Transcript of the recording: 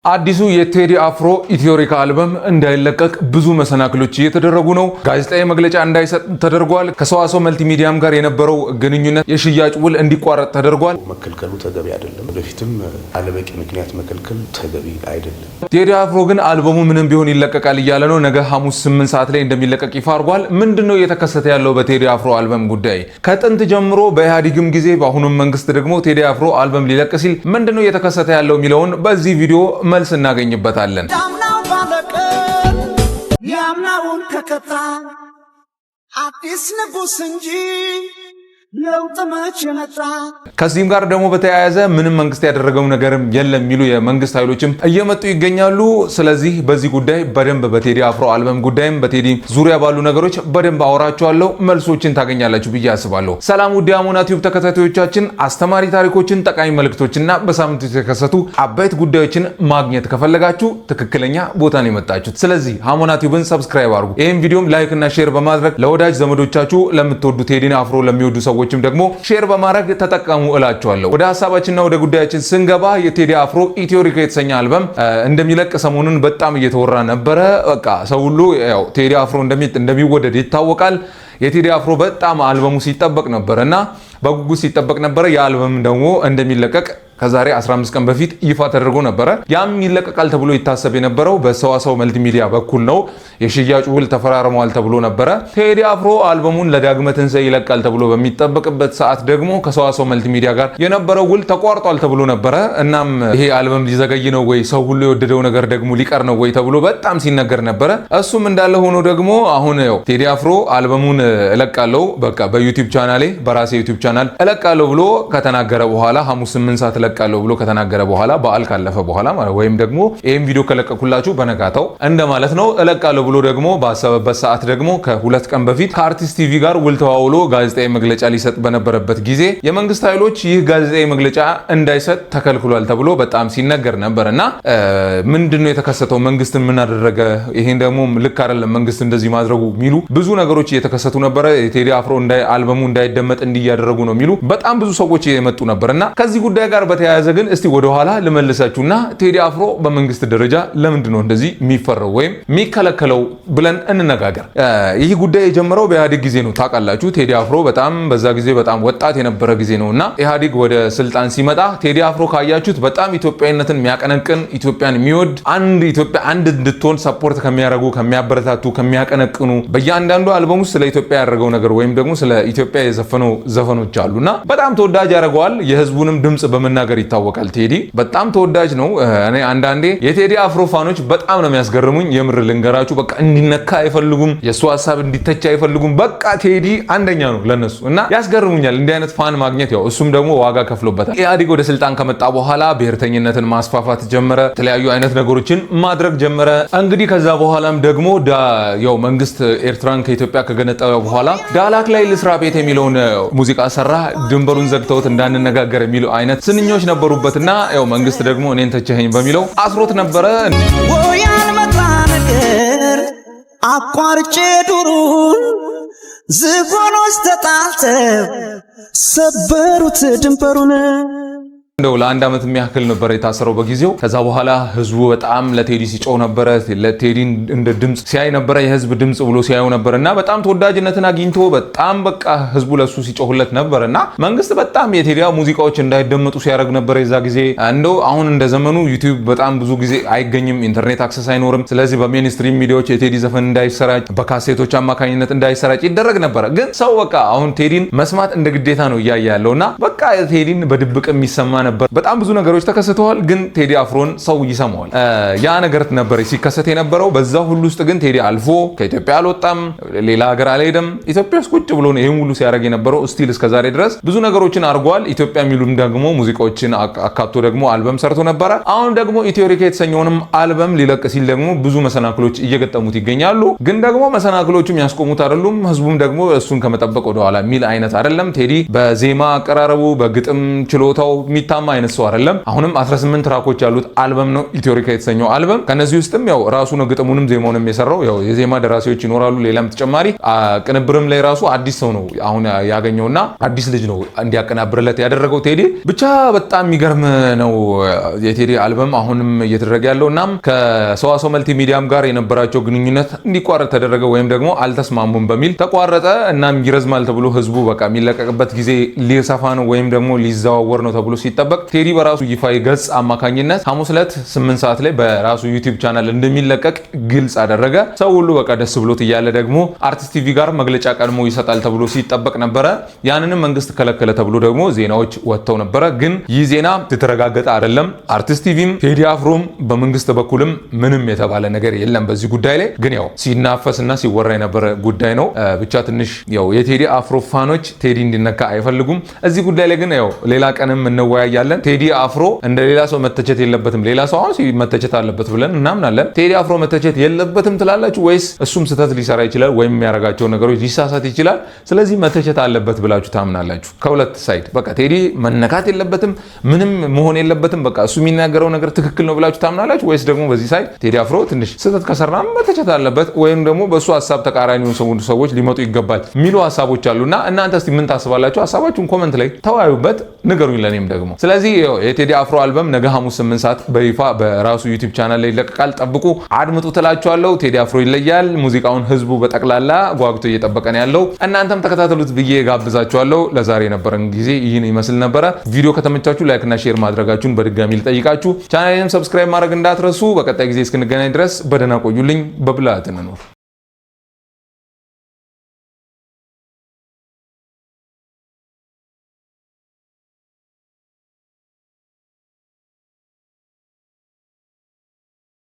አዲሱ የቴዲ አፍሮ ኢትዮሪካ አልበም እንዳይለቀቅ ብዙ መሰናክሎች እየተደረጉ ነው። ጋዜጣዊ መግለጫ እንዳይሰጥ ተደርጓል። ከሰዋሰው መልቲሚዲያም ጋር የነበረው ግንኙነት የሽያጭ ውል እንዲቋረጥ ተደርጓል። መከልከሉ ተገቢ አይደለም። ወደፊትም አለበቂ ምክንያት መከልከል ተገቢ አይደለም። ቴዲ አፍሮ ግን አልበሙ ምንም ቢሆን ይለቀቃል እያለ ነው። ነገ ሐሙስ 8 ሰዓት ላይ እንደሚለቀቅ ይፋ አድርጓል። ምንድነው እየተከሰተ ያለው በቴዲ አፍሮ አልበም ጉዳይ? ከጥንት ጀምሮ በኢህአዴግም ጊዜ በአሁኑም መንግስት ደግሞ ቴዲ አፍሮ አልበም ሊለቅ ሲል ምንድነው እየተከሰተ ያለው የሚለውን በዚህ ቪዲዮ መልስ እናገኝበታለን። ያምናውን ከከታ አዲስ ንጉስ እንጂ ለውጥ መቼ መጣ? ከዚህም ጋር ደግሞ በተያያዘ ምንም መንግስት ያደረገው ነገርም የለም የሚሉ የመንግስት ኃይሎችም እየመጡ ይገኛሉ። ስለዚህ በዚህ ጉዳይ በደንብ በቴዲ አፍሮ አልበም ጉዳይም በቴዲ ዙሪያ ባሉ ነገሮች በደንብ አወራቸዋለሁ። መልሶችን ታገኛላችሁ ብዬ አስባለሁ። ሰላም ውድ አሞና ቲዩብ ተከታታዮቻችን፣ አስተማሪ ታሪኮችን፣ ጠቃሚ መልእክቶችና በሳምንቱ የተከሰቱ አበይት ጉዳዮችን ማግኘት ከፈለጋችሁ ትክክለኛ ቦታ ነው የመጣችሁት። ስለዚህ አሞና ቲዩብን ሰብስክራይብ አድርጉ። ይህም ቪዲዮም ላይክ እና ሼር በማድረግ ለወዳጅ ዘመዶቻችሁ፣ ለምትወዱ ቴዲን አፍሮ ለሚወዱ ሰዎችም ደግሞ ሼር በማድረግ ተጠቀሙ እላችኋለሁ። ወደ ሐሳባችንና ወደ ጉዳያችን ስንገባ የቴዲ አፍሮ ኢትዮሪካ የተሰኘ አልበም እንደሚለቅ ሰሞኑን በጣም እየተወራ ነበረ። በቃ ሰው ሁሉ ያው ቴዲ አፍሮ እንደሚወደድ ይታወቃል። የቴዲ አፍሮ በጣም አልበሙ ሲጠበቅ ነበርና በጉጉት ሲጠበቅ ነበር። የአልበም ደግሞ እንደሚለቀቅ ከዛሬ 15 ቀን በፊት ይፋ ተደርጎ ነበረ። ያም ይለቀቃል ተብሎ ይታሰብ የነበረው በሰዋሰው መልቲሚዲያ በኩል ነው። የሽያጭ ውል ተፈራርመዋል ተብሎ ነበረ። ቴዲ አፍሮ አልበሙን ለዳግመ ትንሣኤ ይለቃል ተብሎ በሚጠበቅበት ሰዓት ደግሞ ከሰዋሰው መልቲሚዲያ ጋር የነበረው ውል ተቋርጧል ተብሎ ነበረ። እናም ይሄ አልበም ሊዘገይ ነው ወይ፣ ሰው ሁሉ የወደደው ነገር ደግሞ ሊቀር ነው ወይ ተብሎ በጣም ሲነገር ነበረ። እሱም እንዳለ ሆኖ ደግሞ አሁን ያው ቴዲ አፍሮ አልበሙን እለቃለሁ በቃ በዩቲዩብ ቻናሌ በራሴ ዩቲዩብ ቻናል እለቃለሁ ብሎ ከተናገረ በኋላ ሐሙስ 8 ሰዓት እለቃለሁ ብሎ ከተናገረ በኋላ በዓል ካለፈ በኋላ ማለት ወይም ደግሞ ይሄን ቪዲዮ ከለቀኩላችሁ በነጋታው እንደማለት ነው። እለቃለሁ ብሎ ደግሞ ባሰበበት ሰዓት ደግሞ ከሁለት ቀን በፊት ከአርቲስት ቲቪ ጋር ውል ተዋውሎ ጋዜጣዊ መግለጫ ሊሰጥ በነበረበት ጊዜ የመንግስት ኃይሎች ይህ ጋዜጣዊ መግለጫ እንዳይሰጥ ተከልክሏል ተብሎ በጣም ሲነገር ነበርና ምንድነው የተከሰተው? መንግስትን ምን አደረገ? ይሄን ደግሞ ልክ አይደለም መንግስት እንደዚህ ማድረጉ የሚሉ ብዙ ነገሮች እየተከሰቱ ነበረ። ቴዲ አፍሮ አልበሙ እንዳይደመጥ እንዲያደረጉ ነው የሚሉ በጣም ብዙ ሰዎች የመጡ ነበርና ከዚህ ጉዳይ ጋር በተያያዘ ግን እስቲ ወደ ኋላ ልመልሳችሁና ቴዲ አፍሮ በመንግስት ደረጃ ለምንድን ነው እንደዚህ የሚፈረው ወይም የሚከለከለው ብለን እንነጋገር። ይህ ጉዳይ የጀመረው በኢህአዴግ ጊዜ ነው። ታውቃላችሁ ቴዲ አፍሮ በጣም በዛ ጊዜ በጣም ወጣት የነበረ ጊዜ ነውና ኢህአዴግ ወደ ስልጣን ሲመጣ ቴዲ አፍሮ ካያችሁት በጣም ኢትዮጵያዊነትን የሚያቀነቅን ኢትዮጵያን የሚወድ ኢትዮጵያ አንድ እንድትሆን ሰፖርት ከሚያደርጉ ከሚያበረታቱ ከሚያቀነቅኑ በእያንዳንዱ አልበም ውስጥ ስለ ኢትዮጵያ ያደረገው ነገር ወይም ደግሞ ስለ ኢትዮጵያ የዘፈነው ዘፈኖች አሉና በጣም ተወዳጅ ያደርገዋል። የህዝቡንም ድምጽ በመናገር ይታወቃል። ቴዲ በጣም ተወዳጅ ነው። እኔ አንዳንዴ የቴዲ አፍሮ ፋኖች በጣም ነው የሚያስገርሙኝ። የምር ልንገራችሁ፣ በቃ እንዲነካ አይፈልጉም፣ የሱ ሐሳብ እንዲተች አይፈልጉም። በቃ ቴዲ አንደኛ ነው ለነሱ እና ያስገርሙኛል እንዲህ አይነት ፋን ማግኘት። ያው እሱም ደግሞ ዋጋ ከፍሎበታል። ኢህአዴግ ወደ ስልጣን ከመጣ በኋላ ብሔርተኝነትን ማስፋፋት ጀመረ። የተለያዩ አይነት ነገሮችን ማድረግ ጀመረ። እንግዲህ ከዛ በኋላም ደግሞ ያው መንግስት ኤርትራን ከኢትዮጵያ ከገነጠለ በኋላ ዳላክ ላይ ልስራ ቤት የሚለውን ሙዚቃ ሰራ። ድንበሩን ዘግተውት እንዳንነጋገር የሚሉ አይነት ስንኞች ነበሩበትና ያው መንግስት ደግሞ እኔን ተቸኸኝ በሚለው አስሮት ነበረ። ወይ አልመጣ ነገር አቋርጬ ዱሩን ዝሆኖች ተጣልተው ሰበሩት ድንበሩን። እንደው ለአንድ ዓመት የሚያክል ነበር የታሰረው በጊዜው። ከዛ በኋላ ህዝቡ በጣም ለቴዲ ሲጮህ ነበረ። ለቴዲ እንደ ድምጽ ሲያይ ነበረ፣ የህዝብ ድምጽ ብሎ ሲያዩ ነበርና በጣም ተወዳጅነትን አግኝቶ በጣም በቃ ህዝቡ ለሱ ሲጮህለት ነበርና መንግስት በጣም የቴዲ ሙዚቃዎች እንዳይደመጡ ሲያደርግ ነበር የዛ ጊዜ። እንደው አሁን እንደ ዘመኑ ዩቲዩብ በጣም ብዙ ጊዜ አይገኝም፣ ኢንተርኔት አክሰስ አይኖርም። ስለዚህ በሜንስትሪም ሚዲያዎች የቴዲ ዘፈን እንዳይሰራጭ በካሴቶች አማካኝነት እንዳይሰራጭ ይደረግ ነበረ። ግን ሰው በቃ አሁን ቴዲን መስማት እንደ ግዴታ ነው እያየ ያለውና በቃ ቴዲን በድብቅ የሚሰማ ነበር። በጣም ብዙ ነገሮች ተከስተዋል። ግን ቴዲ አፍሮን ሰው ይሰማዋል። ያ ነገር ነበር ሲከሰት የነበረው። በዛ ሁሉ ውስጥ ግን ቴዲ አልፎ ከኢትዮጵያ አልወጣም፣ ሌላ ሀገር አልሄደም። ኢትዮጵያ ውስጥ ቁጭ ብሎ ነው ይሄን ሁሉ ሲያደርግ የነበረው። ስቲል እስከዛሬ ድረስ ብዙ ነገሮችን አድርጓል። ኢትዮጵያ የሚሉም ደግሞ ሙዚቃዎችን አካቶ ደግሞ አልበም ሰርቶ ነበረ። አሁን ደግሞ ኢትዮሪካ የተሰኘውንም አልበም ሊለቅ ሲል ደግሞ ብዙ መሰናክሎች እየገጠሙት ይገኛሉ። ግን ደግሞ መሰናክሎቹም ያስቆሙት አይደሉም። ህዝቡም ደግሞ እሱን ከመጠበቅ ወደኋላ የሚል አይነት አይደለም። ቴዲ በዜማ አቀራረቡ በግጥም ችሎታው የሚታ የሚታማ አይነት ሰው አይደለም። አሁንም 18 ትራኮች ያሉት አልበም ነው ኢትዮሪካ የተሰኘው አልበም። ከነዚህ ውስጥም ያው ራሱ ነው ግጥሙንም ዜማውንም የሰራው። ያው የዜማ ደራሲዎች ይኖራሉ፣ ሌላም ተጨማሪ ቅንብርም ላይ ራሱ አዲስ ሰው ነው አሁን ያገኘውና አዲስ ልጅ ነው እንዲያቀናብርለት ያደረገው ቴዲ። ብቻ በጣም የሚገርም ነው የቴዲ አልበም አሁንም እየተደረገ ያለው። እናም ከሰዋሰው መልቲ ሚዲያም ጋር የነበራቸው ግንኙነት እንዲቋረጥ ተደረገ፣ ወይም ደግሞ አልተስማሙም በሚል ተቋረጠ። እናም ይረዝማል ተብሎ ህዝቡ በቃ የሚለቀቅበት ጊዜ ሊሰፋ ነው ወይም ደግሞ ሊዘዋወር ነው ተብሎ ሲጠበቅ ቴዲ በራሱ ይፋዊ ገጽ አማካኝነት ሐሙስ ዕለት 8 ሰዓት ላይ በራሱ ዩቲዩብ ቻናል እንደሚለቀቅ ግልጽ አደረገ። ሰው ሁሉ በቃ ደስ ብሎት እያለ ደግሞ አርቲስት ቲቪ ጋር መግለጫ ቀድሞ ይሰጣል ተብሎ ሲጠበቅ ነበረ። ያንንም መንግስት ከለከለ ተብሎ ደግሞ ዜናዎች ወጥተው ነበረ። ግን ይህ ዜና የተረጋገጠ አይደለም። አርቲስት ቲቪም ቴዲ አፍሮም በመንግስት በኩልም ምንም የተባለ ነገር የለም በዚህ ጉዳይ ላይ። ግን ያው ሲናፈስና ሲወራ የነበረ ጉዳይ ነው። ብቻ ትንሽ ያው የቴዲ አፍሮ ፋኖች ቴዲ እንዲነካ አይፈልጉም። እዚህ ጉዳይ ላይ ግን ያው ሌላ ቀንም እንወያያለን። ቴዲ አፍሮ እንደ ሌላ ሰው መተቸት የለበትም። ሌላ ሰው አሁን መተቸት አለበት ብለን እናምናለን። ቴዲ አፍሮ መተቸት የለበትም ትላላችሁ ወይስ እሱም ስህተት ሊሰራ ይችላል ወይም የሚያደርጋቸው ነገሮች ሊሳሳት ይችላል፣ ስለዚህ መተቸት አለበት ብላችሁ ታምናላችሁ? ከሁለት ሳይድ በቃ ቴዲ መነካት የለበትም ምንም መሆን የለበትም በቃ እሱ የሚናገረው ነገር ትክክል ነው ብላችሁ ታምናላችሁ? ወይስ ደግሞ በዚህ ሳይድ ቴዲ አፍሮ ትንሽ ስህተት ከሰራ መተቸት አለበት ወይም ደግሞ በእሱ ሀሳብ ተቃራኒ ሰዎች ሊመጡ ይገባል የሚሉ ሀሳቦች አሉና እናንተ እስቲ ምን ታስባላችሁ? ሀሳባችሁን ኮመንት ላይ ተወያዩበት፣ ንገሩኝ ለኔም ደግሞ። ስለዚህ የቴዲ አፍሮ አልበም ነገ ሐሙስ 8 ሰዓት በይፋ በራሱ ዩቲዩብ ቻናል ላይ ይለቀቃል። ጠብቁ፣ አድምጡ ትላችኋለሁ። ቴዲ አፍሮ ይለያል። ሙዚቃውን ህዝቡ በጠቅላላ ጓጉቶ እየጠበቀ ነው ያለው። እናንተም ተከታተሉት ብዬ ጋብዛችኋለሁ። ለዛሬ የነበረን ጊዜ ይህን ይመስል ነበረ። ቪዲዮ ከተመቻችሁ ላይክ እና ሼር ማድረጋችሁን በድጋሚ ልጠይቃችሁ። ቻናሌንም ሰብስክራይብ ማድረግ እንዳትረሱ። በቀጣይ ጊዜ እስክንገናኝ ድረስ በደህና ቆዩልኝ። በብልሃት እንኑር።